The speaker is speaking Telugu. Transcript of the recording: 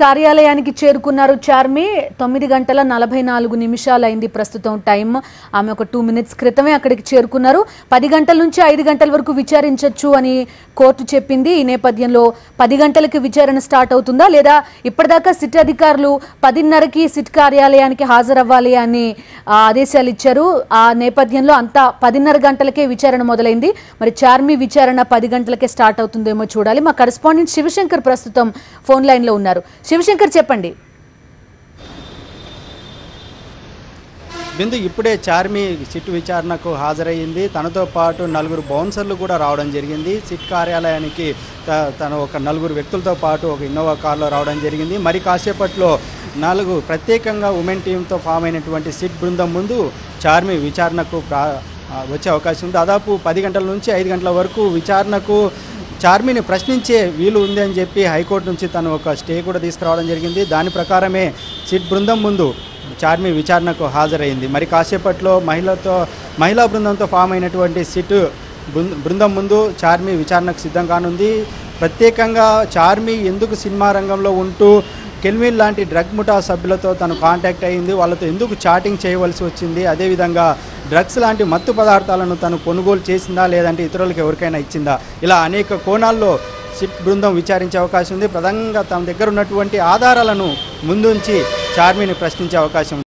కార్యాలయానికి చేరుకున్నారు చార్మి. 9:44 అయింది ప్రస్తుతం టైం. ఆమె ఒక 2 minutes క్రితమే అక్కడికి చేరుకున్నారు. 10 గంటల నుంచి 5 గంటల వరకు విచారించవచ్చు అని కోర్టు చెప్పింది. ఈ నేపథ్యంలో 10 గంటలకి విచారణ స్టార్ట్ అవుతుందా లేదా ఇప్పటిదాకా సిట్ అధికారులు 10:30కి సిట్ కార్యాలయానికి హాజరవ్వాలి అని ఆదేశాలు ఇచ్చారు. ఆ నేపథ్యంలో అంతా 10:30 గంటలకే విచారణ మొదలైంది. మరి చార్మి విచారణ 10 గంటలకే స్టార్ట్ అవుతుందేమో చూడాలి. మా కరెస్పాండెంట్ శివశంకర్ ప్రస్తుతం ఫోన్ లైన్ లో ఉన్నారు. శివశంకర్ చెప్పండి. బిందు ఇప్పుడే చార్మి సిట్ విచారణకు హాజరయ్యింది. తనతో పాటు 4 బౌన్సర్లు కూడా రావడం జరిగింది. సిట్ కార్యాలయానికి తను ఒక 4 వ్యక్తులతో పాటు ఒక ఇన్నోవా కార్లో రావడం జరిగింది. మరి కాసేపట్లో 4 ప్రత్యేకంగా ఉమెన్ టీంతో ఫామ్ అయినటువంటి సిట్ బృందం ముందు చార్మి విచారణకు వచ్చే అవకాశం ఉంది. దాదాపు 10 గంటల నుంచి 5 గంటల వరకు విచారణకు చార్మిని ప్రశ్నించే వీలు ఉంది అని చెప్పి హైకోర్టు నుంచి తను ఒక స్టే కూడా తీసుకురావడం జరిగింది. దాని ప్రకారమే సిట్ బృందం ముందు చార్మి విచారణకు హాజరైంది. మరి కాసేపట్లో మహిళా బృందంతో ఫామ్ అయినటువంటి సిట్ బృందం ముందు చార్మి విచారణకు సిద్ధం కానుంది. ప్రత్యేకంగా చార్మి ఎందుకు సినిమా రంగంలో ఉంటూ కెల్విన్ లాంటి డ్రగ్ ముఠా సభ్యులతో తను కాంటాక్ట్ అయ్యింది, వాళ్ళతో ఎందుకు చాటింగ్ చేయవలసి వచ్చింది, అదేవిధంగా డ్రగ్స్ లాంటి మత్తు పదార్థాలను తను కొనుగోలు చేసిందా లేదంటే ఇతరులకు ఎవరికైనా ఇచ్చిందా, ఇలా అనేక కోణాల్లో సిట్ బృందం విచారించే అవకాశం ఉంది. ప్రధానంగా తమ దగ్గర ఉన్నటువంటి ఆధారాలను ముందుంచి చార్మిని ప్రశ్నించే అవకాశం ఉంది.